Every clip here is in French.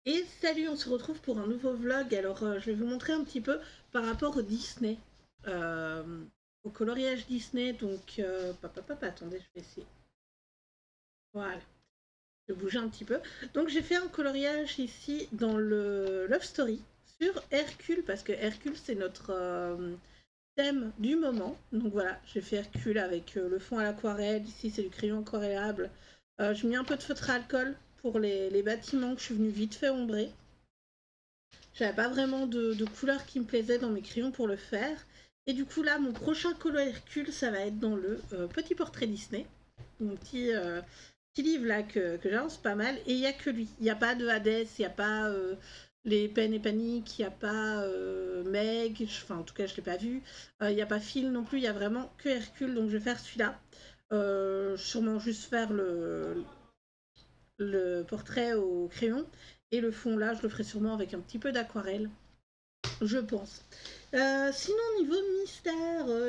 Et salut, on se retrouve pour un nouveau vlog. Alors, je vais vous montrer un petit peu par rapport au Disney, euh, au coloriage Disney. Donc, attendez, je vais essayer. Voilà, je vais bouger un petit peu. Donc, j'ai fait un coloriage ici dans le Love Story sur Hercule, parce que Hercule, c'est notre thème du moment. Donc, voilà, j'ai fait Hercule avec le fond à l'aquarelle. Ici, c'est du crayon aquarellable. J'ai mis un peu de feutre à alcool pour les bâtiments que je suis venue vite fait ombrer. J'avais pas vraiment de couleur qui me plaisait dans mes crayons pour le faire. Et du coup là, mon prochain colo Hercule, ça va être dans le petit portrait Disney. Mon petit livre là que j'avance pas mal. Et il n'y a que lui. Il n'y a pas de Hades, il n'y a pas les peines et paniques, il n'y a pas Meg. Enfin, en tout cas, je ne l'ai pas vu. Il n'y a pas Phil non plus, il y a vraiment que Hercule. Donc je vais faire celui-là. Sûrement juste faire le portrait au crayon. Et le fond là, je le ferai sûrement avec un petit peu d'aquarelle, je pense. Sinon, niveau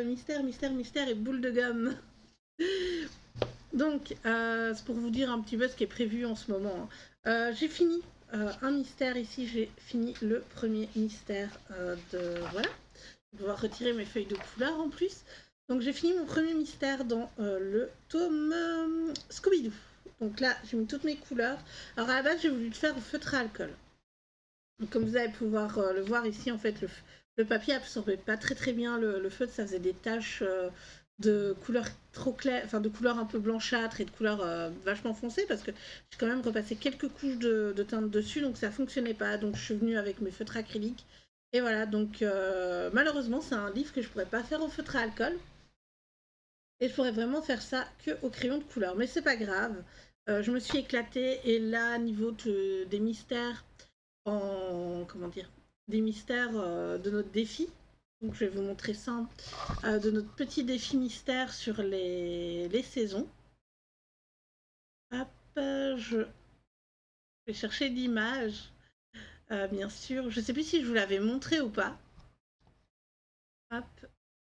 mystère et boule de gomme. Donc, c'est pour vous dire un petit peu ce qui est prévu en ce moment. J'ai fini un mystère ici, j'ai fini le premier mystère Voilà, je vais pouvoir retirer mes feuilles de couleur en plus. Donc, j'ai fini mon premier mystère dans le tome Scooby-Doo. Donc là, j'ai mis toutes mes couleurs. Alors à la base, j'ai voulu le faire au feutre à alcool. Donc, comme vous allez pouvoir le voir ici, en fait, le papier absorbait pas très bien le feutre, ça faisait des taches de couleur trop claire, enfin de couleur un peu blanchâtre et de couleur vachement foncée, parce que j'ai quand même repassé quelques couches de teinte dessus, donc ça fonctionnait pas. Donc je suis venue avec mes feutres acryliques. Et voilà, donc malheureusement, c'est un livre que je pourrais pas faire au feutre à alcool. Et je pourrais vraiment faire ça que au crayon de couleur. Mais c'est pas grave. Je me suis éclatée. Et là, niveau des mystères, comment dire, des mystères de notre défi. Donc je vais vous montrer ça, de notre petit défi mystère sur les saisons. Hop, je vais chercher l'image, bien sûr. Je sais plus si je vous l'avais montré ou pas. Hop.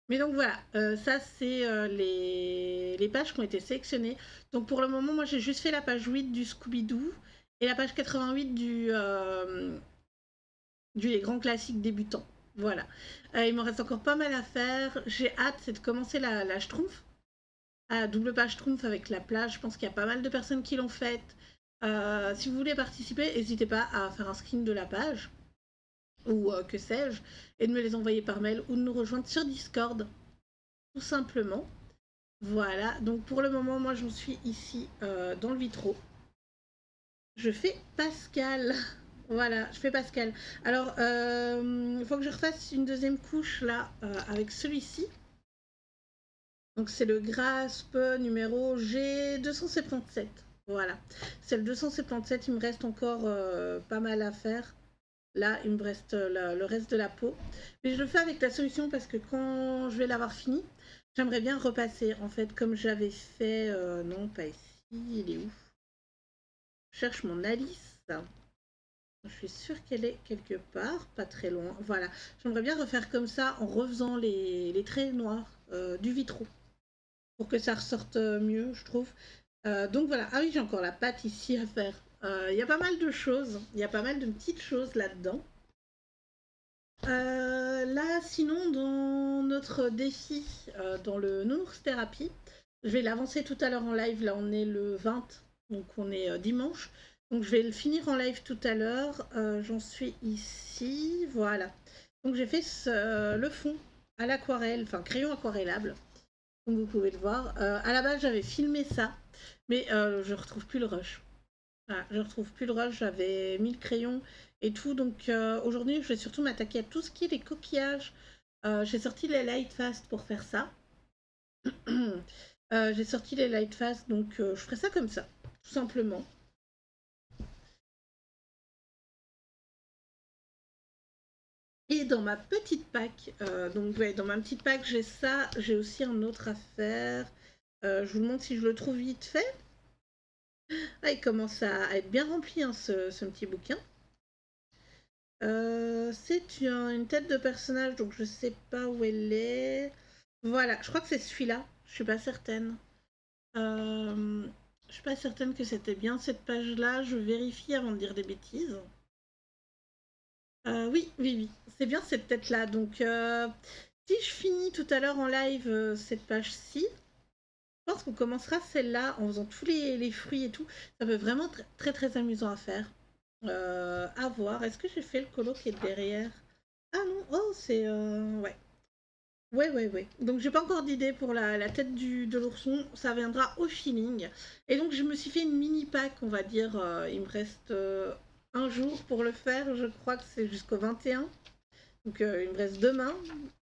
Mais donc voilà, ça c'est les pages qui ont été sélectionnées. Donc pour le moment, moi j'ai juste fait la page 8 du Scooby-Doo et la page 88 du Les Grands Classiques débutants. Voilà. Il me reste encore pas mal à faire. J'ai hâte, c'est de commencer la Schtroumpf. À double page Schtroumpf avec la plage. Je pense qu'il y a pas mal de personnes qui l'ont faite. Si vous voulez participer, n'hésitez pas à faire un screen de la page. Ou que sais-je. Et de me les envoyer par mail ou de nous rejoindre sur Discord. Tout simplement. Voilà. Donc pour le moment, moi j'en suis ici dans le vitraux. Je fais Pascal. Voilà, je fais Pascal. Alors, il faut que je refasse une deuxième couche là avec celui-ci. Donc c'est le Grasp numéro G277. Voilà, c'est le 277. Il me reste encore pas mal à faire. Là, il me reste le reste de la peau. Mais je le fais avec la solution parce que quand je vais l'avoir fini, j'aimerais bien repasser. En fait, comme j'avais fait... non, pas ici. Il est où? Je cherche mon Alice. Je suis sûre qu'elle est quelque part, pas très loin. Voilà, j'aimerais bien refaire comme ça en refaisant les traits noirs du vitraux pour que ça ressorte mieux, je trouve. Donc voilà, ah oui, j'ai encore la pâte ici à faire. Il y a pas mal de choses, il y a pas mal de petites choses là-dedans. Là, sinon, dans notre défi, dans le Nounours Thérapie, je vais l'avancer tout à l'heure en live. Là, on est le 20, donc on est dimanche. Donc je vais le finir en live tout à l'heure. J'en suis ici, voilà. Donc j'ai fait le fond à l'aquarelle, enfin crayon aquarellable, comme vous pouvez le voir. À la base, j'avais filmé ça, mais je retrouve plus le rush. Voilà, je retrouve plus le rush, j'avais mis le crayon et tout. Donc aujourd'hui, je vais surtout m'attaquer à tout ce qui est les coquillages. J'ai sorti les light fast pour faire ça. J'ai sorti les light fast, donc je ferai ça comme ça, tout simplement. Et dans ma petite pack, donc ouais, dans ma petite pack, j'ai ça. J'ai aussi un autre à faire. Je vous montre si je le trouve vite fait. Ah, il commence à être bien rempli, hein, ce petit bouquin. C'est une tête de personnage, donc je sais pas où elle est. Voilà, je crois que c'est celui-là. Je suis pas certaine. Je suis pas certaine que c'était bien cette page-là. Je vérifie avant de dire des bêtises. Oui, oui, oui. C'est bien cette tête-là. Donc, si je finis tout à l'heure en live cette page-ci, je pense qu'on commencera celle-là en faisant tous les fruits et tout. Ça peut vraiment être très, très amusant à faire. À voir. Est-ce que j'ai fait le colo qui est derrière? Ah non, oh, c'est... ouais. Ouais, ouais, ouais. Donc j'ai pas encore d'idée pour la tête de l'ourson, ça viendra au feeling. Et donc je me suis fait une mini pack, on va dire. Il me reste un jour pour le faire, je crois que c'est jusqu'au 21. Donc il me reste demain.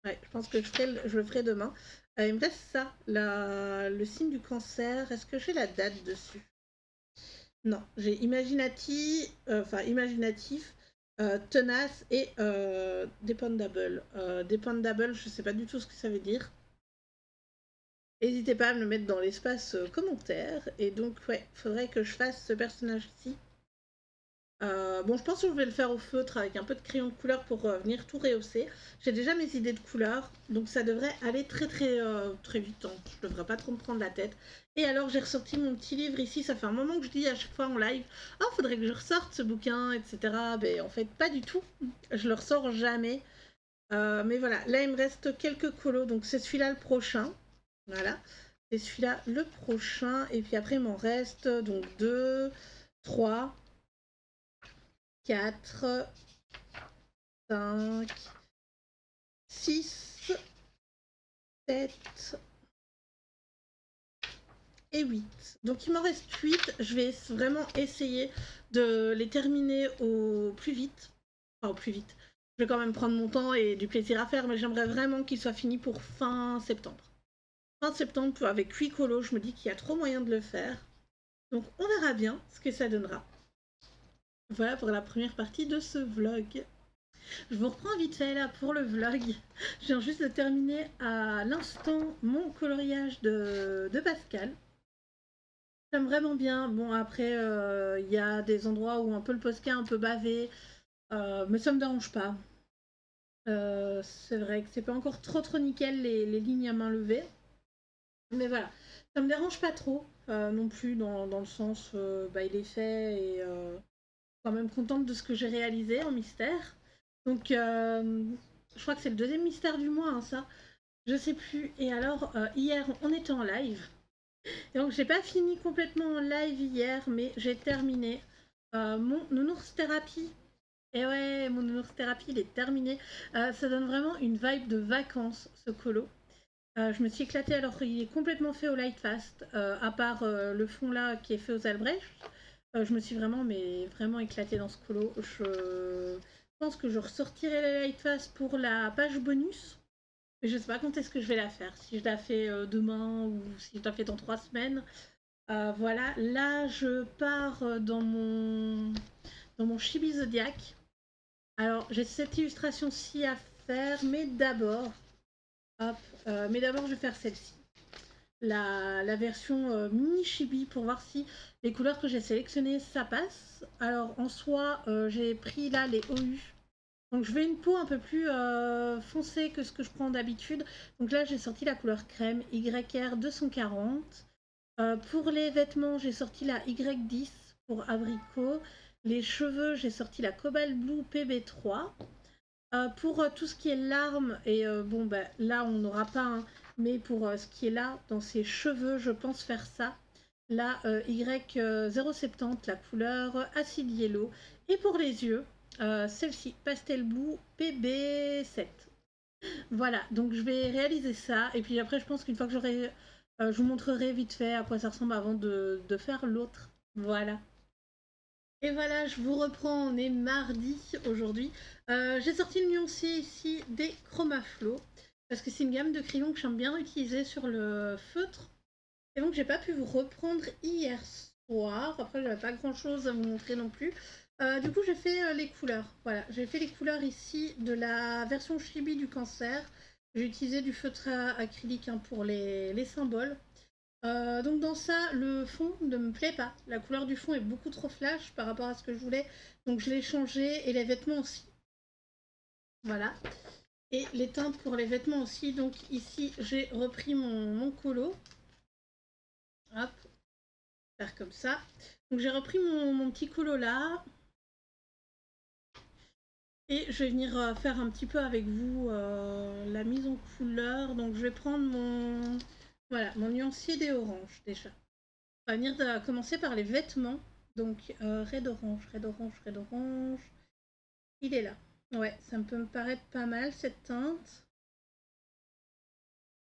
Ouais, je pense que je le ferai demain. Il me reste ça, le signe du cancer. Est-ce que j'ai la date dessus? Non, j'ai imaginatif, tenace et dependable. Dependable, je sais pas du tout ce que ça veut dire. N'hésitez pas à me le mettre dans l'espace commentaire. Et donc, ouais, faudrait que je fasse ce personnage-ci. Bon, je pense que je vais le faire au feutre avec un peu de crayon de couleur pour venir tout rehausser. J'ai déjà mes idées de couleurs, donc ça devrait aller très très très vite. Hein. Je devrais pas trop me prendre la tête. Et alors, j'ai ressorti mon petit livre ici. Ça fait un moment que je dis à chaque fois en live, oh, faudrait que je ressorte ce bouquin, etc. Mais en fait, pas du tout. Je le ressors jamais. Mais voilà, là, il me reste quelques colos, donc c'est celui-là le prochain. Voilà, c'est celui-là le prochain. Et puis après, il m'en reste donc 2, 3, 4, 5, 6, 7 et 8. Donc il m'en reste 8. Je vais vraiment essayer de les terminer au plus vite. Enfin, au plus vite. Je vais quand même prendre mon temps et du plaisir à faire, mais j'aimerais vraiment qu'il soit fini pour fin septembre. Fin septembre, avec 8 colos, je me dis qu'il y a trop moyen de le faire. Donc on verra bien ce que ça donnera. Voilà pour la première partie de ce vlog. Je vous reprends vite fait là pour le vlog. Je viens juste de terminer à l'instant mon coloriage de Pascal. J'aime vraiment bien. Bon après, il y a des endroits où un peu le posca un peu bavé, mais ça me dérange pas. C'est vrai que c'est pas encore trop nickel les lignes à main levée. Mais voilà, ça me dérange pas trop non plus dans le sens, il est fait et quand même contente de ce que j'ai réalisé en mystère. Donc, je crois que c'est le deuxième mystère du mois, hein, ça. Je sais plus. Et alors, hier, on était en live. Et donc, j'ai pas fini complètement en live hier, mais j'ai terminé mon nounours thérapie. Et ouais, mon nounours thérapie, il est terminé. Ça donne vraiment une vibe de vacances, ce colo. Je me suis éclatée alors qu'il est complètement fait au Lightfast, à part le fond là qui est fait aux Albrecht. Je me suis vraiment éclatée dans ce colo. Je pense que je ressortirai la Lightfast pour la page bonus. Mais je sais pas quand est-ce que je vais la faire. Si je la fais demain ou si je la fais dans 3 semaines. Voilà, là je pars dans mon Chibi Zodiac. Alors j'ai cette illustration-ci à faire, mais d'abord, hop, je vais faire celle-ci. La version mini chibi pour voir si les couleurs que j'ai sélectionnées ça passe. Alors en soi j'ai pris là les OU, donc je veux une peau un peu plus foncée que ce que je prends d'habitude. Donc là j'ai sorti la couleur crème YR 240. Pour les vêtements j'ai sorti la Y10 pour abricot. Les cheveux j'ai sorti la Cobalt Blue PB3. Pour tout ce qui est larmes, et là on n'aura pas, hein, mais pour ce qui est là, dans ses cheveux, je pense faire ça. La Y070, la couleur acide yellow. Et pour les yeux, celle-ci, Pastel Blue PB7. Voilà, donc je vais réaliser ça. Et puis après, je pense qu'une fois que j'aurai... je vous montrerai vite fait à quoi ça ressemble avant de faire l'autre. Voilà. Et voilà, je vous reprends, on est mardi aujourd'hui. J'ai sorti le nuancier ici des Chromaflow, parce que c'est une gamme de crayons que j'aime bien utiliser sur le feutre. Et donc j'ai pas pu vous reprendre hier soir, après j'avais pas grand chose à vous montrer non plus. Du coup j'ai fait les couleurs, voilà, j'ai fait les couleurs ici de la version chibi du cancer. J'ai utilisé du feutre acrylique hein, pour les symboles. Donc dans ça, le fond ne me plaît pas. La couleur du fond est beaucoup trop flash par rapport à ce que je voulais. Donc je l'ai changé et les vêtements aussi. Voilà. Et les teintes pour les vêtements aussi. Donc ici, j'ai repris mon colo. Hop. Faire comme ça. Donc j'ai repris mon petit colo là. Et je vais venir faire un petit peu avec vous la mise en couleur. Donc je vais prendre mon nuancier des oranges déjà. On va venir commencer par les vêtements. Donc red orange, red orange, red orange. Il est là. Ouais, ça peut me paraître pas mal cette teinte.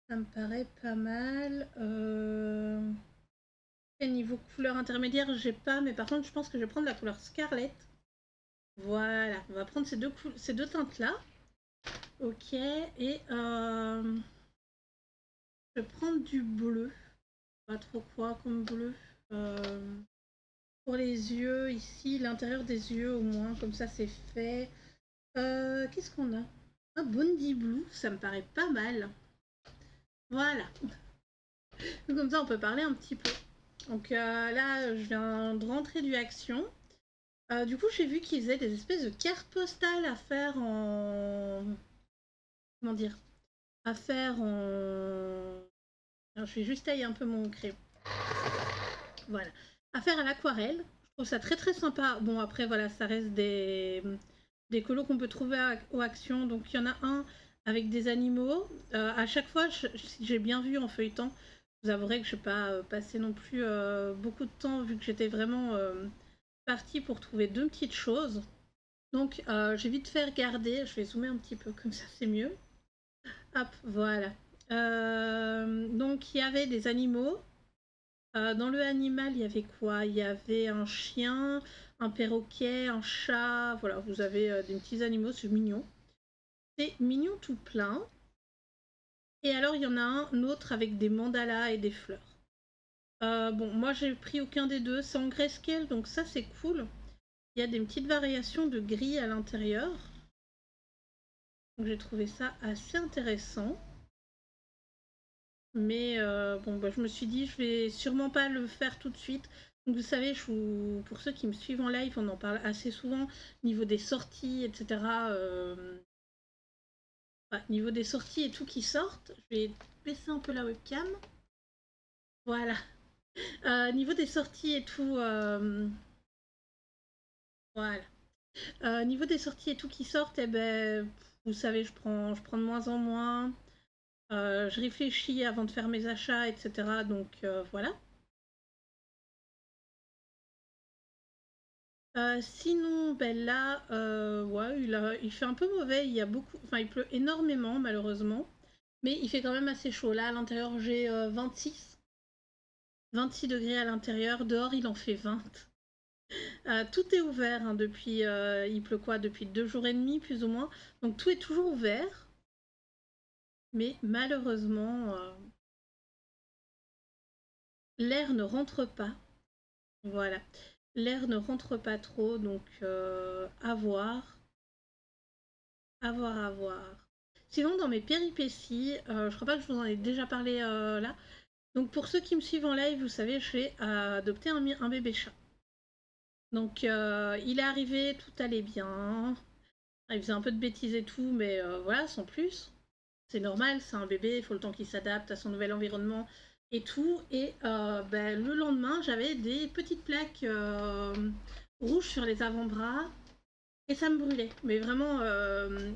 Ça me paraît pas mal. Niveau couleur intermédiaire, j'ai pas, mais par contre, je pense que je vais prendre la couleur Scarlet. Voilà, on va prendre ces deux teintes-là. Ok, et je vais prendre du bleu. Pas trop quoi comme bleu. Pour les yeux, ici, l'intérieur des yeux au moins, comme ça c'est fait. Qu'est-ce qu'on a? Un Bondi Blue, ça me paraît pas mal. Voilà. Comme ça on peut parler un petit peu. Donc là, je viens de rentrer du Action. Du coup, j'ai vu qu'ils faisaient des espèces de cartes postales à faire en... Comment dire? À faire en... Alors, je vais juste tailler un peu mon crayon. Voilà. À faire à l'aquarelle. Je trouve ça très très sympa. Bon, après, voilà, ça reste des colos qu'on peut trouver aux Actions. Donc, il y en a un avec des animaux. À chaque fois, si j'ai bien vu en feuilletant, je vous avouerai que je n'ai pas passé non plus beaucoup de temps vu que j'étais vraiment partie pour trouver deux petites choses. Donc, j'ai vite fait regarder. Je vais zoomer un petit peu, comme ça c'est mieux. Hop, voilà. Donc, il y avait des animaux. Dans le animal, il y avait quoi? Il y avait un chien, un perroquet, un chat. Voilà, vous avez des petits animaux, c'est mignon. C'est mignon tout plein. Et alors, il y en a un autre avec des mandalas et des fleurs. Bon, moi, j'ai pris aucun des deux. C'est en grayscale, donc ça, c'est cool. Il y a des petites variations de gris à l'intérieur. Donc, j'ai trouvé ça assez intéressant. Mais bon, bah, je me suis dit, je vais sûrement pas le faire tout de suite. Donc, vous savez, pour ceux qui me suivent en live, on en parle assez souvent. Niveau des sorties, etc. Niveau des sorties et tout qui sortent. Je vais baisser un peu la webcam. Voilà. Niveau des sorties et tout. Voilà. Niveau des sorties et tout qui sortent, eh ben, vous savez, je prends de moins en moins. Je réfléchis avant de faire mes achats, etc. Donc voilà. Sinon, ben là, ouais, il fait un peu mauvais. Il y a beaucoup, enfin, il pleut énormément malheureusement, mais il fait quand même assez chaud. Là, à l'intérieur, j'ai 26 degrés à l'intérieur. Dehors, il en fait 20. Tout est ouvert hein, depuis. Il pleut quoi? Depuis 2 jours et demi, plus ou moins. Donc tout est toujours ouvert, mais malheureusement, l'air ne rentre pas. Voilà. L'air ne rentre pas trop, donc à voir. À voir, à voir. Sinon, dans mes péripéties, je crois pas que je vous en ai déjà parlé là. Donc, pour ceux qui me suivent en live, vous savez, j'ai adopté un bébé chat. Donc, il est arrivé, tout allait bien. Il faisait un peu de bêtises et tout, mais voilà, sans plus. C'est normal, c'est un bébé, il faut le temps qu'il s'adapte à son nouvel environnement et tout. Et ben, le lendemain, j'avais des petites plaques rouges sur les avant-bras. Et ça me brûlait, mais vraiment,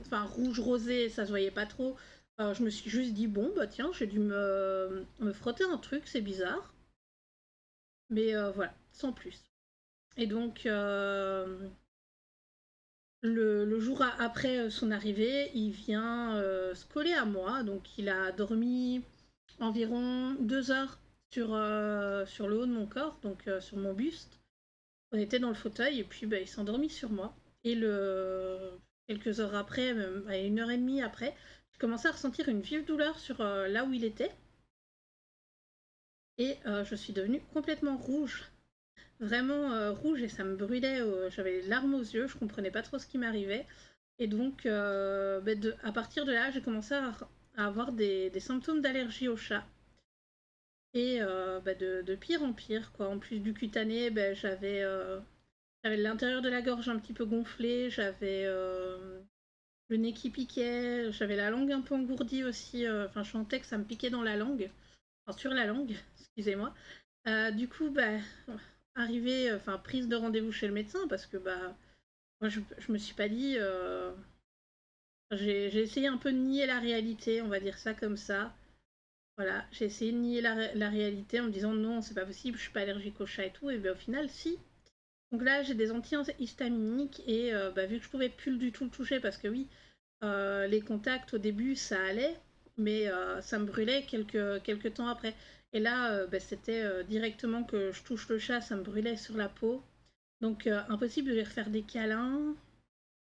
enfin rouge rosé, ça se voyait pas trop. Je me suis juste dit bon bah tiens, j'ai dû me frotter un truc, c'est bizarre, mais voilà, sans plus. Et donc le jour après son arrivée, il vient se coller à moi, donc il a dormi environ 2 heures sur le haut de mon corps, donc sur mon buste. On était dans le fauteuil et puis bah, il s'est endormi sur moi. Et quelques heures après, même à 1 heure et demie après, j'ai commencé à ressentir une vive douleur sur là où il était. Et je suis devenue complètement rouge. Vraiment rouge et ça me brûlait. J'avais les larmes aux yeux, je comprenais pas trop ce qui m'arrivait. Et donc, bah, à partir de là, j'ai commencé à avoir des symptômes d'allergie au chat. Et bah, de pire en pire, quoi. En plus du cutané, bah, j'avais l'intérieur de la gorge un petit peu gonflé, j'avais le nez qui piquait, j'avais la langue un peu engourdie aussi. Enfin, je sentais que ça me piquait dans la langue, enfin sur la langue, excusez-moi. Du coup, bah, arrivée, enfin prise de rendez-vous chez le médecin parce que bah Moi, je me suis pas dit. J'ai essayé un peu de nier la réalité, on va dire ça comme ça. Voilà, j'ai essayé de nier la réalité en me disant non, c'est pas possible, je suis pas allergique au chat et tout, et bien au final, si. Donc là, j'ai des antihistaminiques et bah, vu que je pouvais plus du tout le toucher parce que oui, les contacts au début ça allait, mais ça me brûlait quelques temps après. Et là, bah, c'était directement que je touche le chat, ça me brûlait sur la peau. Donc impossible de lui refaire des câlins.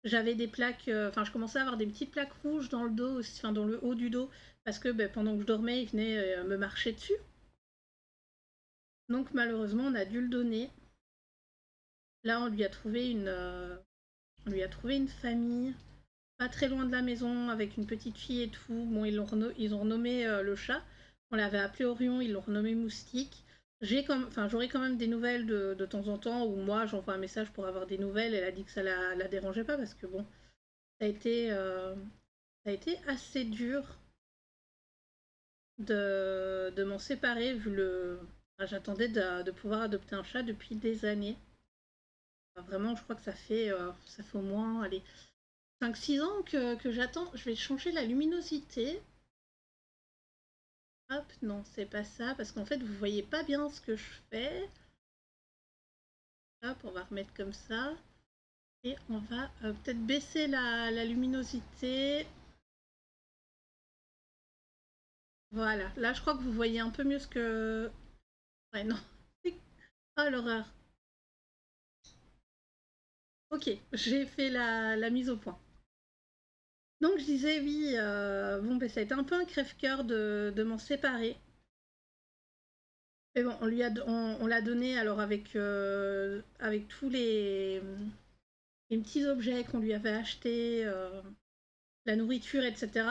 J'avais des plaques, enfin je commençais à avoir des petites plaques rouges dans le dos, enfin dans le haut du dos, parce que bah, pendant que je dormais, il venait me marcher dessus. Donc malheureusement, on a dû le donner. Là, on lui a trouvé une famille pas très loin de la maison avec une petite fille et tout. Bon, ils ont renommé le chat. On l'avait appelé Orion, ils l'ont renommé Moustique. J'aurai quand même des nouvelles de temps en temps, ou moi j'envoie un message pour avoir des nouvelles. Elle a dit que ça la dérangeait pas parce que bon, ça a été, euh, ça a été assez dur de m'en séparer vu le. Enfin, j'attendais de pouvoir adopter un chat depuis des années. Enfin, vraiment, je crois que ça fait au moins allez, 5-6 ans que j'attends. Je vais changer la luminosité. Hop, non, c'est pas ça, parce qu'en fait, vous voyez pas bien ce que je fais. Hop, on va remettre comme ça. Et on va peut-être baisser la luminosité. Voilà, là, je crois que vous voyez un peu mieux ce que... Ouais, non. Oh, l'horreur. Ok, j'ai fait la mise au point. Donc, je disais, oui, bon, ben, ça a été un peu un crève-cœur de m'en séparer. Mais bon, on l'a donné alors avec tous les petits objets qu'on lui avait achetés, la nourriture, etc.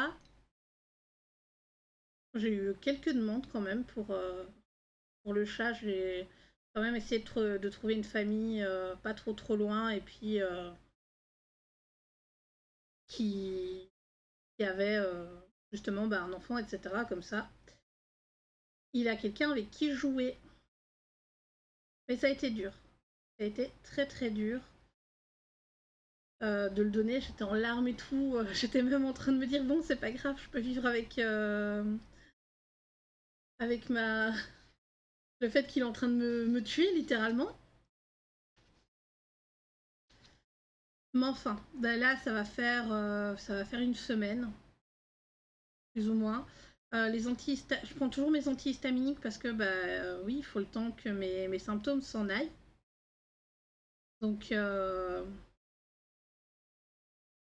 J'ai eu quelques demandes quand même pour le chat. J'ai quand même essayé de trouver une famille pas trop loin et puis qui, qui avait justement bah, un enfant, etc. Comme ça. Il a quelqu'un avec qui jouer. Mais ça a été dur. Ça a été très dur. De le donner, j'étais en larmes et tout. J'étais même en train de me dire bon, c'est pas grave, je peux vivre avec le fait qu'il est en train de me tuer littéralement. Mais enfin, bah là, ça va faire une semaine, plus ou moins. Je prends toujours mes antihistaminiques parce que, bah, oui, il faut le temps que mes symptômes s'en aillent. Donc,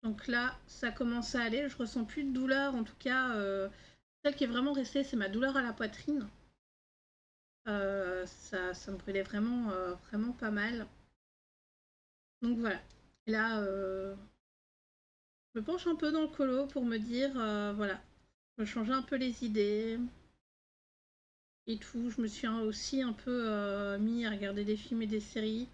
donc là, ça commence à aller. Je ressens plus de douleur. En tout cas, celle qui est vraiment restée, c'est ma douleur à la poitrine. Ça me brûlait vraiment pas mal. Donc voilà. Et là, je me penche un peu dans le colo pour me dire, voilà, me changer un peu les idées et tout. Je me suis aussi un peu mis à regarder des films et des séries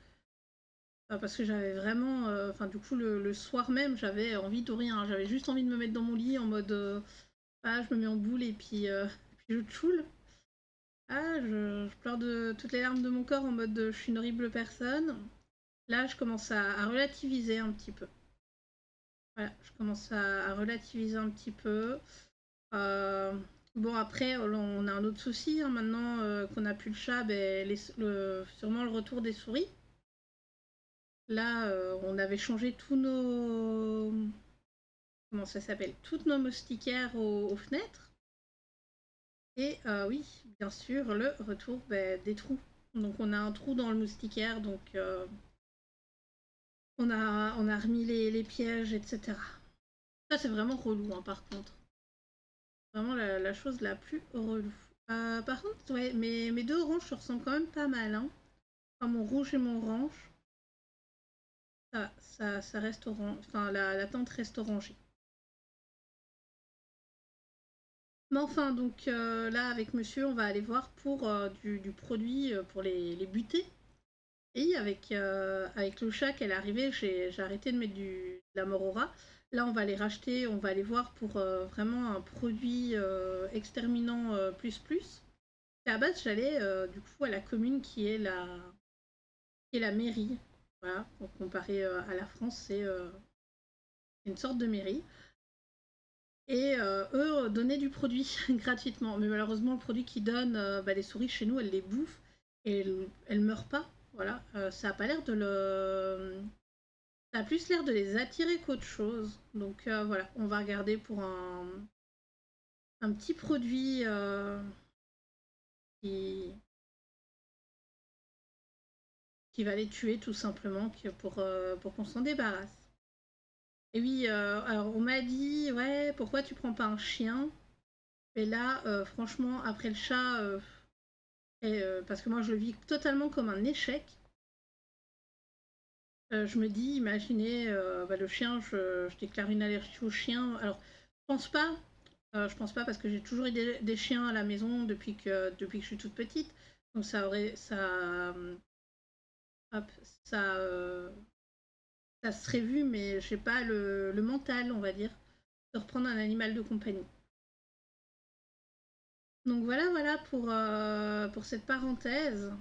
parce que j'avais vraiment, enfin du coup le soir même, j'avais envie de rien. J'avais juste envie de me mettre dans mon lit en mode, ah je me mets en boule et puis je choule. Ah, je pleure de toutes les larmes de mon corps en mode je suis une horrible personne. Là, je commence à relativiser un petit peu. Voilà, je commence à relativiser un petit peu. Euh, bon, après, on a un autre souci. Hein, maintenant qu'on n'a plus le chat, ben, sûrement le retour des souris. Là, on avait changé tous nos. Comment ça s'appelle? Toutes nos moustiquaires aux fenêtres. Et oui, bien sûr, le retour ben, des trous. Donc, on a un trou dans le moustiquaire, donc on a remis les pièges, etc. Ça, c'est vraiment relou, hein, par contre. Vraiment la chose la plus relou. Par contre, ouais, mes deux oranges se ressemblent quand même pas mal. Hein. Enfin, mon rouge et mon orange, ça reste orange. Enfin, la teinte reste orangée. Mais enfin, donc là, avec monsieur, on va aller voir pour du produit pour les buter. Et avec le chat qu'elle est arrivée, j'ai arrêté de mettre de la morora. Là, on va les racheter, on va aller voir pour vraiment un produit exterminant plus. Et à la base, j'allais du coup à la commune qui est la mairie. Voilà, donc comparé à la France, c'est une sorte de mairie. Et eux donnaient du produit gratuitement. Mais malheureusement, le produit qu'ils donnent, les souris chez nous, elles les bouffent et elles meurent pas. Voilà, ça a pas l'air de le. Ça a plus l'air de les attirer qu'autre chose. Donc voilà, on va regarder pour un petit produit qui, qui va les tuer tout simplement pour qu'on s'en débarrasse. Et oui, alors on m'a dit, ouais, pourquoi tu prends pas un chien? Et là, franchement, après le chat, parce que moi je le vis totalement comme un échec, je me dis, imaginez, le chien, je déclare une allergie au chien. Alors, je pense pas parce que j'ai toujours eu des chiens à la maison depuis que je suis toute petite. Donc hop, ça, ça serait vu, mais j'ai pas le mental, on va dire, de reprendre un animal de compagnie. Donc voilà, voilà pour cette parenthèse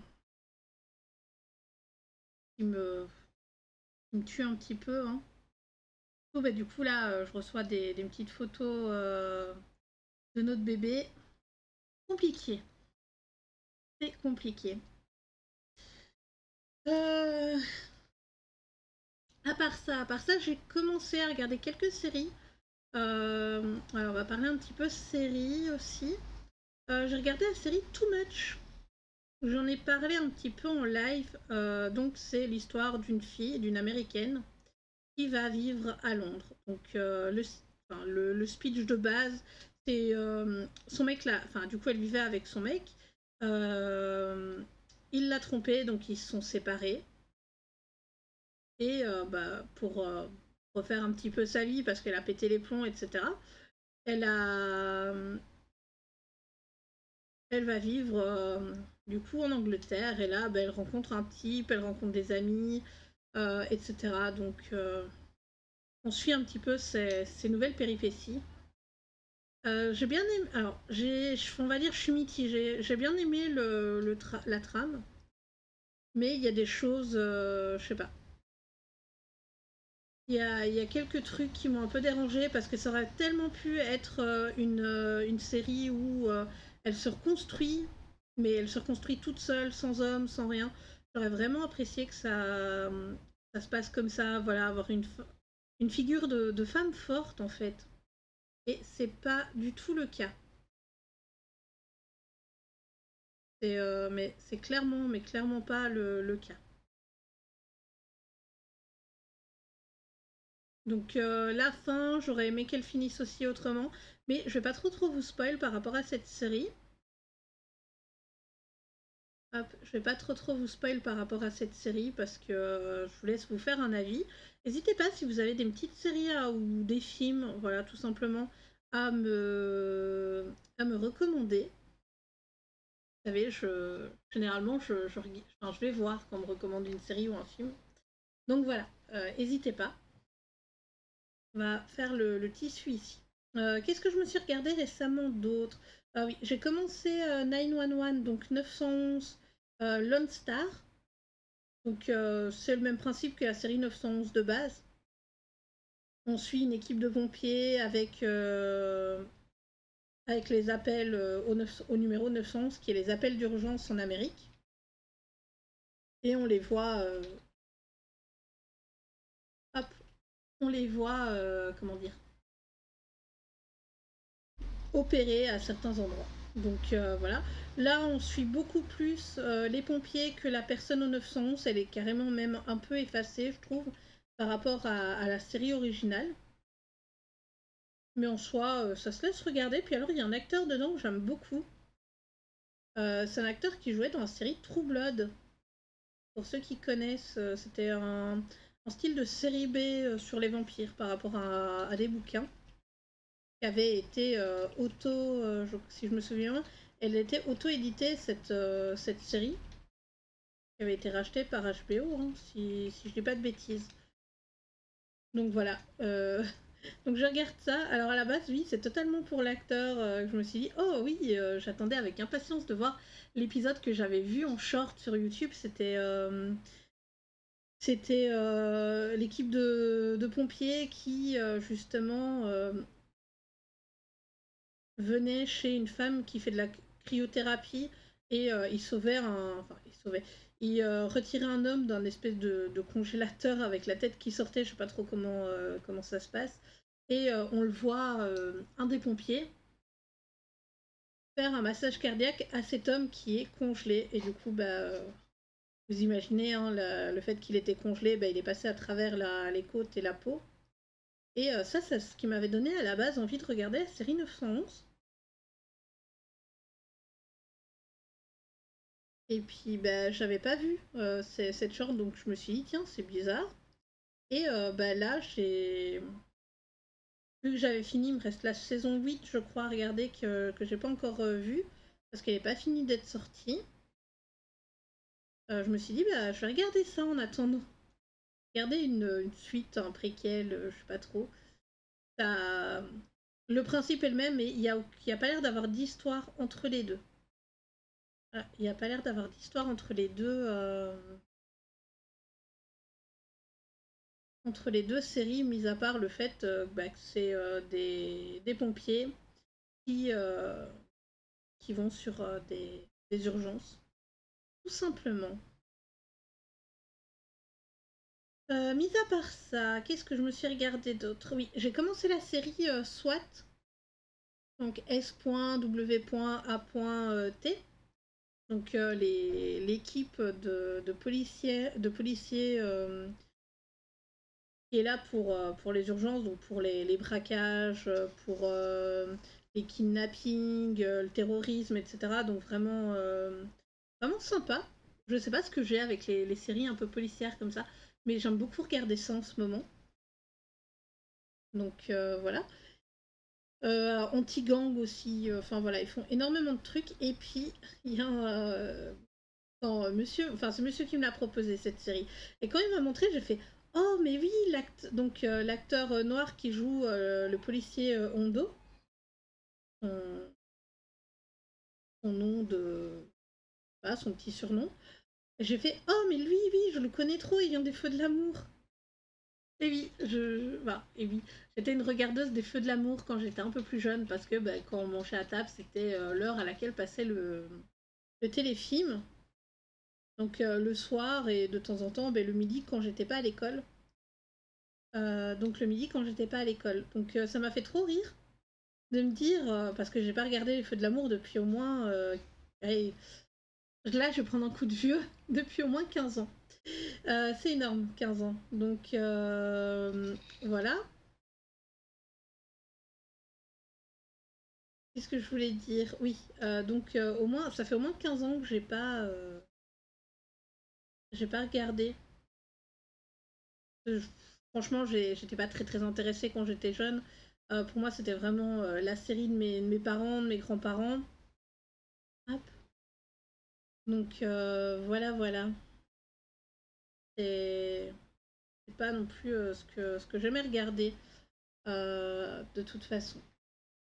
qui me, qui me tue un petit peu, hein. Oh, du coup, là, je reçois des petites photos de notre bébé. Compliqué, c'est compliqué. Euh, à part ça, j'ai commencé à regarder quelques séries. Alors, on va parler un petit peu séries aussi. J'ai regardé la série Too Much. J'en ai parlé un petit peu en live. Donc, c'est l'histoire d'une fille, d'une américaine, qui va vivre à Londres. Donc, le speech de base, c'est son mec là. Enfin, du coup, elle vivait avec son mec. Euh, il l'a trompée, donc ils se sont séparés. Et pour refaire un petit peu sa vie, parce qu'elle a pété les plombs, etc., elle, a, elle va vivre du coup en Angleterre. Et là, elle rencontre un type, elle rencontre des amis, etc. Donc, on suit un petit peu ces nouvelles péripéties. J'ai bien aimé. Alors, on va dire, je suis mitigée. J'ai bien aimé la trame, mais il y a des choses, je sais pas. Il y a quelques trucs qui m'ont un peu dérangée parce que ça aurait tellement pu être une série où elle se reconstruit, mais elle se reconstruit toute seule, sans homme, sans rien. J'aurais vraiment apprécié que ça se passe comme ça, voilà, avoir une figure de femme forte en fait. Et c'est pas du tout le cas. Mais c'est clairement, mais clairement pas le cas. Donc la fin, j'aurais aimé qu'elle finisse aussi autrement, mais je vais pas trop vous spoil par rapport à cette série. Hop, je vais pas trop vous spoil par rapport à cette série parce que je vous laisse vous faire un avis. N'hésitez pas si vous avez des petites séries ou des films, voilà, tout simplement à me recommander. Vous savez, généralement, enfin, je vais voir quand on me recommande une série ou un film. Donc voilà, n'hésitez pas. On va faire le tissu ici. Qu'est-ce que je me suis regardé récemment d'autres? Ah oui, j'ai commencé 911, donc 911 Lone Star. Donc c'est le même principe que la série 911 de base. On suit une équipe de pompiers avec les appels au numéro 911, qui est les appels d'urgence en Amérique. Et hop, on les voit, comment dire, opérer à certains endroits. Donc voilà. Là, on suit beaucoup plus les pompiers que la personne au 911. Elle est carrément même un peu effacée, je trouve, par rapport à la série originale. Mais en soi, ça se laisse regarder. Puis alors, il y a un acteur dedans que j'aime beaucoup. C'est un acteur qui jouait dans la série True Blood. Pour ceux qui connaissent, c'était un style de série B sur les vampires par rapport à des bouquins qui avait été si je me souviens, elle était auto-éditée cette série qui avait été rachetée par HBO, hein, si je dis pas de bêtises. Donc voilà. Donc je regarde ça. Alors à la base, oui, c'est totalement pour l'acteur que je me suis dit, oh oui, j'attendais avec impatience de voir l'épisode que j'avais vu en short sur YouTube. C'était C'était l'équipe de pompiers qui, justement, venait chez une femme qui fait de la cryothérapie et ils sauvaient un... Enfin, ils sauvaient. Ils retiraient un homme d'un espèce de congélateur avec la tête qui sortait, je sais pas trop comment ça se passe. Et on le voit, un des pompiers, faire un massage cardiaque à cet homme qui est congelé. Et du coup, vous imaginez, hein, le fait qu'il était congelé, il est passé à travers les côtes et la peau. Et ça, c'est ce qui m'avait donné à la base envie de regarder la série 911. Et puis, j'avais pas vu cette short, donc je me suis dit, tiens, c'est bizarre. Et là, vu que j'avais fini, il me reste la saison 8, je crois, à regarder, que j'ai pas encore vue, parce qu'elle n'est pas finie d'être sortie. Je me suis dit, je vais regarder ça en attendant. Regarder une suite, un préquel, je sais pas trop. Ça... Le principe est le même, mais il y a pas l'air d'avoir d'histoire entre les deux. Il n'y a pas l'air d'avoir d'histoire entre les deux. Entre les deux séries, mis à part le fait que c'est des pompiers qui, euh, qui vont sur des urgences, tout simplement. Mis à part ça, qu'est-ce que je me suis regardé d'autre? Oui, j'ai commencé la série SWAT, donc S.W.A.T. Donc l'équipe de policiers qui est là pour les urgences, donc pour les braquages, pour les kidnappings, le terrorisme, etc. Donc vraiment sympa. Je sais pas ce que j'ai avec les séries un peu policières comme ça, mais j'aime beaucoup regarder ça en ce moment. Donc voilà. Anti-gang aussi, enfin voilà, ils font énormément de trucs. Et puis, il y a c'est monsieur qui me l'a proposé cette série. Et quand il m'a montré, j'ai fait oh, mais oui, l'acteur noir qui joue le policier Hondo, son, son nom son petit surnom. Et j'ai fait oh, mais lui, oui, je le connais trop, il vient des Feux de l'amour. Et oui, et oui, j'étais une regardeuse des Feux de l'amour quand j'étais un peu plus jeune parce que quand on mangeait à table, c'était l'heure à laquelle passait le téléfilm. Donc le soir et de temps en temps, le midi quand j'étais pas à l'école. Donc le midi quand j'étais pas à l'école. Donc ça m'a fait trop rire de me dire, parce que j'ai pas regardé les Feux de l'amour depuis au moins... allez, là je vais prendre un coup de vieux, depuis au moins 15 ans. C'est énorme, 15 ans. Donc voilà. Qu'est-ce que je voulais dire? Oui, donc au moins, ça fait au moins 15 ans que j'ai pas regardé. Euh, Franchement, j'étais pas très très intéressée quand j'étais jeune. Pour moi, c'était vraiment la série de mes parents, de mes grands-parents. Hop. Donc voilà. C'est pas non plus ce que j'aimais regarder de toute façon.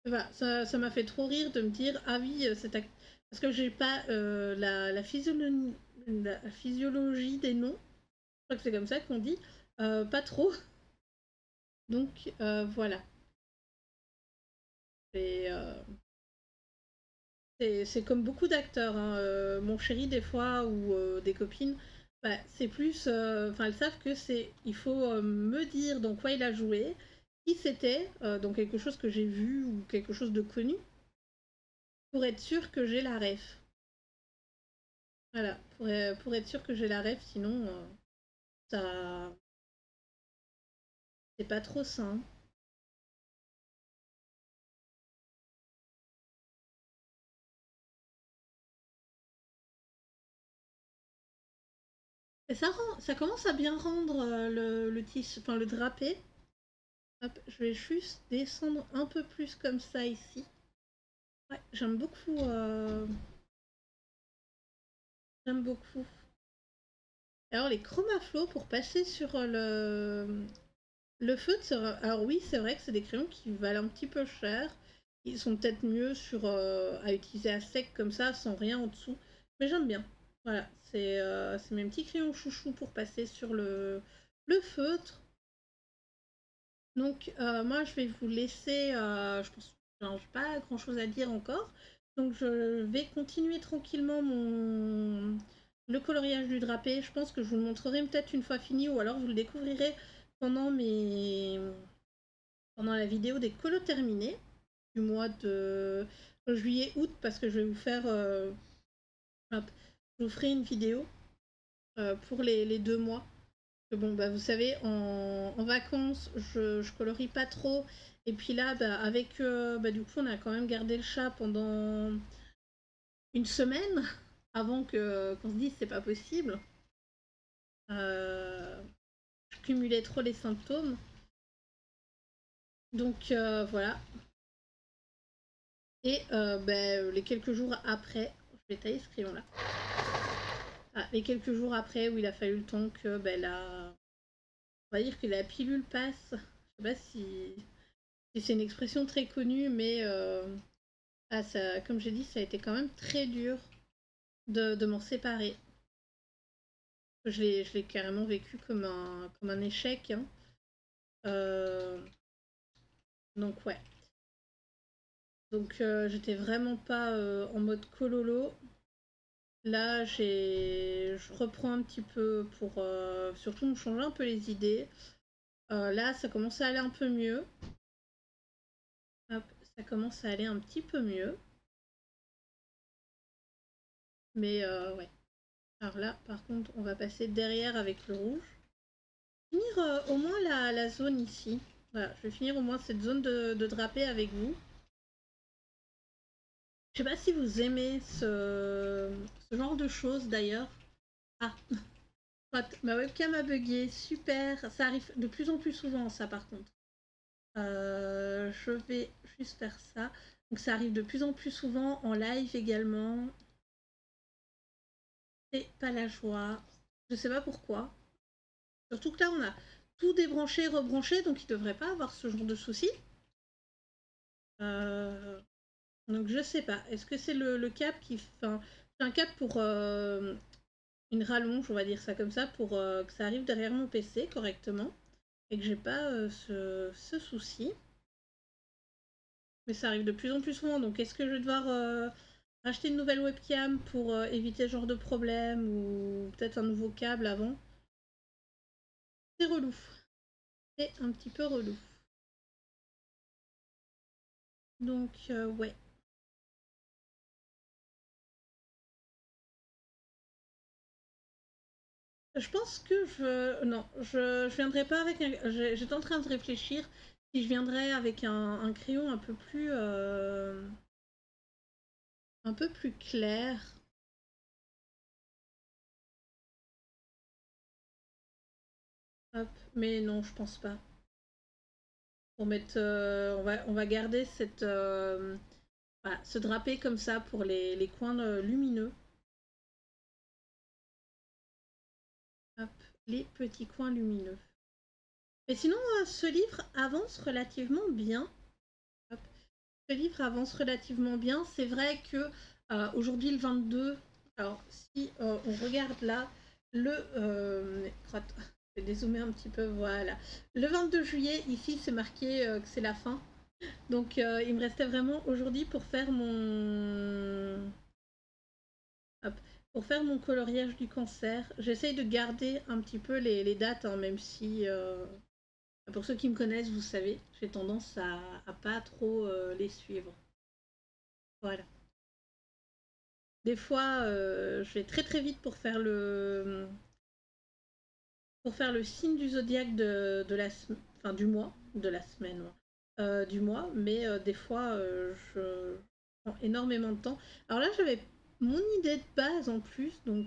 Voilà, ça m'a fait trop rire de me dire ah oui, parce que j'ai pas la physiologie des noms. Je crois que c'est comme ça qu'on dit. Pas trop. Donc voilà. Et, c'est comme beaucoup d'acteurs, hein. Mon chéri, des fois, ou des copines, c'est plus. Enfin, elles savent que c'est. Il faut me dire dans quoi il a joué, qui c'était, dans quelque chose que j'ai vu ou quelque chose de connu, pour être sûr que j'ai la ref. Voilà, pour être sûr que j'ai la ref, sinon, ça. C'est pas trop sain. Et ça commence à bien rendre le tissu, enfin le drapé. Hop, je vais juste descendre un peu plus comme ça ici. Ouais, j'aime beaucoup. J'aime beaucoup. Alors les chromaflow pour passer sur le feutre, alors oui c'est vrai que c'est des crayons qui valent un petit peu cher. Ils sont peut-être mieux à utiliser à sec comme ça sans rien en dessous. Mais j'aime bien. Voilà, c'est mes petits crayons chouchou pour passer sur le feutre. Donc moi je vais vous laisser, je pense que j'ai pas grand chose à dire encore. Donc je vais continuer tranquillement le coloriage du drapé. Je pense que je vous le montrerai peut-être une fois fini ou alors vous le découvrirez pendant pendant la vidéo des colos terminés du mois de juillet-août parce que je vais vous faire hop, je vous ferai une vidéo pour les 2 mois. Bon, bah, vous savez, en vacances, je colorie pas trop. Et puis là, bah, avec, bah, du coup, on a quand même gardé le chat pendant une semaine avant qu'on se dise c'est pas possible. Je cumulais trop les symptômes. Donc voilà. Et bah, les quelques jours après, je vais tailler ce crayon là. Ah, les quelques jours après où il a fallu le temps que bah, on va dire que la pilule passe. Je sais pas si c'est une expression très connue, mais ah, ça, comme j'ai dit, ça a été quand même très dur de m'en séparer. Je l'ai carrément vécu comme un échec. Hein. Euh, donc ouais. Donc j'étais vraiment pas en mode cololo. Là, je reprends un petit peu pour surtout me changer un peu les idées. Là, ça commence à aller un peu mieux. Hop, ça commence à aller un petit peu mieux. Mais ouais. Alors là, par contre, on va passer derrière avec le rouge. Finir au moins la zone ici. Voilà, je vais finir au moins cette zone de drapé avec vous. Je sais pas si vous aimez ce genre de choses d'ailleurs. Ah, ma webcam a bugué, super. Ça arrive de plus en plus souvent ça par contre. Je vais juste faire ça. Donc ça arrive de plus en plus souvent en live également. C'est pas la joie. Je sais pas pourquoi. Surtout que là on a tout débranché, rebranché, donc il devrait pas avoir ce genre de soucis. Donc je sais pas. Est-ce que c'est le cap qui. Enfin, c'est un cap pour une rallonge, on va dire ça comme ça, pour que ça arrive derrière mon PC correctement. Et que j'ai pas ce souci. Mais ça arrive de plus en plus souvent. Donc est-ce que je vais devoir acheter une nouvelle webcam pour éviter ce genre de problème ou peut-être un nouveau câble avant? C'est relou. C'est un petit peu relou. Donc ouais. Je pense que non, je viendrai pas avec un. J'étais en train de réfléchir si je viendrais avec un crayon un peu plus clair. Hop, mais non, je pense pas. Pour mettre, on va garder voilà, ce drapé comme ça pour les coins lumineux. Hop, les petits coins lumineux. Mais sinon, ce livre avance relativement bien. Hop. Ce livre avance relativement bien. C'est vrai que aujourd'hui, le 22, alors si on regarde là, je vais dézoomer un petit peu, voilà. Le 22 juillet, ici, c'est marqué que c'est la fin. Donc, il me restait vraiment aujourd'hui pour faire hop, pour faire mon coloriage du cancer. J'essaye de garder un petit peu les dates, hein, même si pour ceux qui me connaissent, vous savez, j'ai tendance à pas trop les suivre. Voilà. Des fois, je vais très très vite pour faire le signe du zodiaque enfin, du mois, de la semaine, du mois, mais des fois, je prends énormément de temps. Alors là, j'avais mon idée de base en plus, donc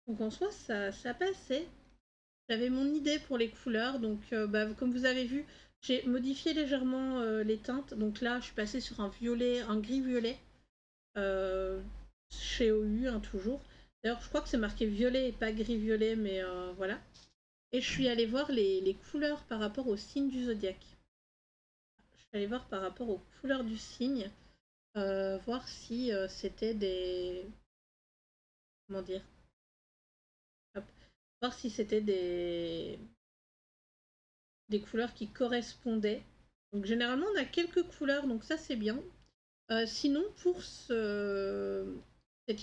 en soi, ça passait. J'avais mon idée pour les couleurs, donc bah, comme vous avez vu, j'ai modifié légèrement les teintes. Donc là, je suis passée sur un violet, un gris violet, chez OU, hein, toujours. D'ailleurs, je crois que c'est marqué violet et pas gris violet, mais voilà. Et je suis allée voir les couleurs par rapport au signe du zodiaque. Je suis allée voir par rapport aux couleurs du signe, voir si c'était comment dire, hop, voir si c'était des couleurs qui correspondaient. Donc généralement on a quelques couleurs, donc ça c'est bien. Sinon pour cet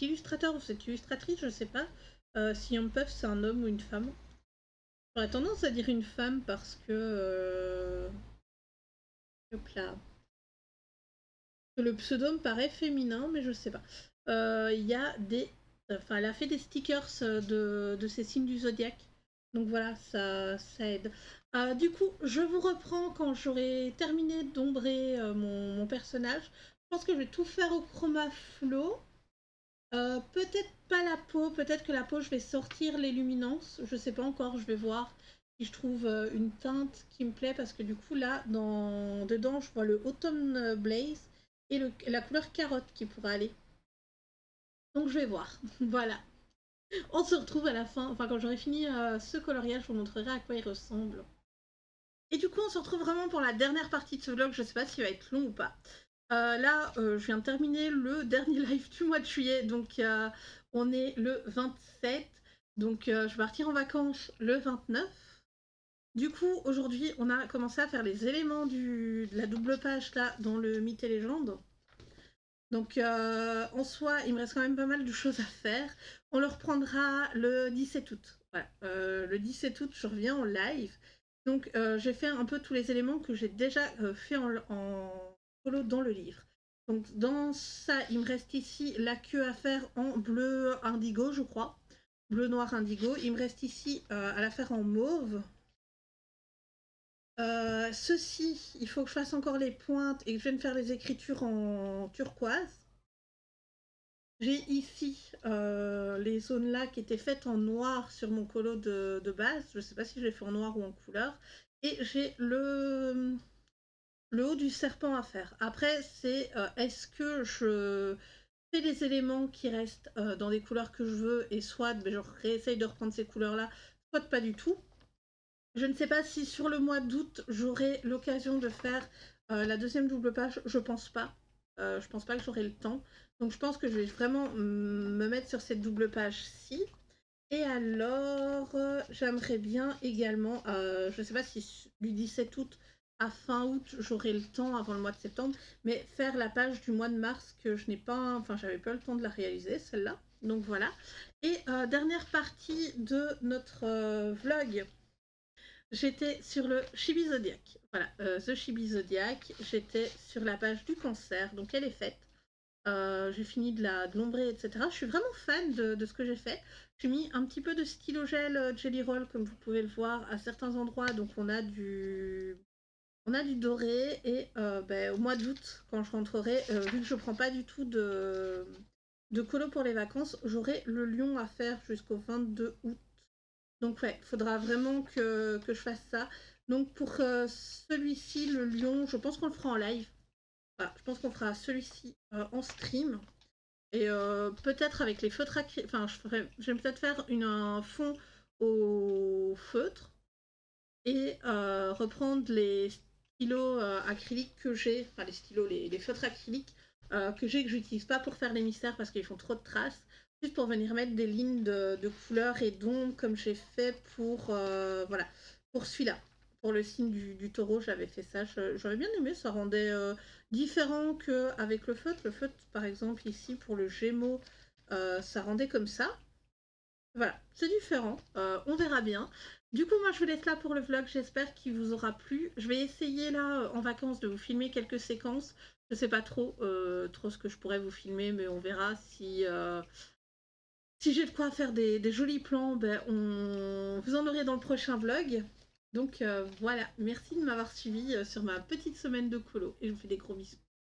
illustrateur ou cette illustratrice, je sais pas si Young Puff c'est un homme ou une femme. J'aurais tendance à dire une femme parce que hop là. Le pseudo me paraît féminin, mais je sais pas. Il y a des. Enfin, elle a fait des stickers de ces signes du zodiaque. Donc voilà, ça aide. Du coup, je vous reprends quand j'aurai terminé d'ombrer mon personnage. Je pense que je vais tout faire au chroma flow. Peut-être pas la peau, peut-être que la peau, je vais sortir les luminances. Je sais pas encore, je vais voir si je trouve une teinte qui me plaît parce que du coup, là, dedans, je vois le Autumn Blaze et la couleur carotte qui pourrait aller. Donc je vais voir. Voilà. On se retrouve à la fin, enfin quand j'aurai fini ce coloriage, je vous montrerai à quoi il ressemble. Et du coup, on se retrouve vraiment pour la dernière partie de ce vlog. Je sais pas s'il va être long ou pas. Là, je viens de terminer le dernier live du mois de juillet, donc on est le 27, donc je vais partir en vacances le 29. Du coup, aujourd'hui, on a commencé à faire les éléments de la double page là dans le Mythes et légendes. Donc en soi, il me reste quand même pas mal de choses à faire. On le reprendra le 17 août. Voilà. Le 17 août, je reviens en live. Donc j'ai fait un peu tous les éléments que j'ai déjà fait en solo dans le livre. Donc dans ça, il me reste ici la queue à faire en bleu indigo, je crois. Bleu noir indigo. Il me reste ici à la faire en mauve. Ceci, il faut que je fasse encore les pointes et que je vienne faire les écritures en turquoise. J'ai ici les zones là qui étaient faites en noir sur mon colo de base. Je ne sais pas si je l'ai fait en noir ou en couleur. Et j'ai le haut du serpent à faire. Après, c'est est-ce que je fais les éléments qui restent dans des couleurs que je veux et soit je réessaye de reprendre ces couleurs-là, soit pas du tout. Je ne sais pas si sur le mois d'août, j'aurai l'occasion de faire la deuxième double page. Je pense pas. Je pense pas que j'aurai le temps. Donc je pense que je vais vraiment me mettre sur cette double page-ci. Et alors, j'aimerais bien également, je ne sais pas si du 17 août à fin août, j'aurai le temps avant le mois de septembre, mais faire la page du mois de mars que je n'ai pas, enfin j'avais pas le temps de la réaliser, celle-là. Donc voilà. Et dernière partie de notre vlog. J'étais sur le Chibi Zodiac. Voilà, The Chibi Zodiac. J'étais sur la page du cancer, donc elle est faite. J'ai fini de l'ombrer, etc. Je suis vraiment fan de ce que j'ai fait. J'ai mis un petit peu de stylo gel Jelly Roll, comme vous pouvez le voir, à certains endroits. Donc on a du doré. Et au mois d'août, quand je rentrerai, vu que je prends pas du tout de colo pour les vacances, j'aurai le lion à faire jusqu'au 22 août. Donc ouais, il faudra vraiment que je fasse ça. Donc pour celui-ci, le lion, je pense qu'on le fera en live. Voilà, je pense qu'on fera celui-ci en stream. Et peut-être avec les feutres acryliques. Enfin, je vais peut-être faire un fond au feutre. Et reprendre les stylos acryliques que j'ai. Enfin, les stylos, les feutres acryliques que j'ai, que j'utilise pas pour faire les mystères parce qu'ils font trop de traces. Juste pour venir mettre des lignes de couleurs et d'ombre comme j'ai fait pour, voilà, pour celui-là. Pour le signe du taureau, j'avais fait ça. J'aurais bien aimé, ça rendait différent qu'avec le feutre. Le feutre, par exemple, ici, pour le Gémeaux, ça rendait comme ça. Voilà, c'est différent. On verra bien. Du coup, moi, je vous laisse là pour le vlog. J'espère qu'il vous aura plu. Je vais essayer, là, en vacances, de vous filmer quelques séquences. Je sais pas trop ce que je pourrais vous filmer, mais on verra si... Si j'ai de quoi faire des jolis plans, vous en aurez dans le prochain vlog. Donc voilà, merci de m'avoir suivi sur ma petite semaine de colo et je vous fais des gros bisous.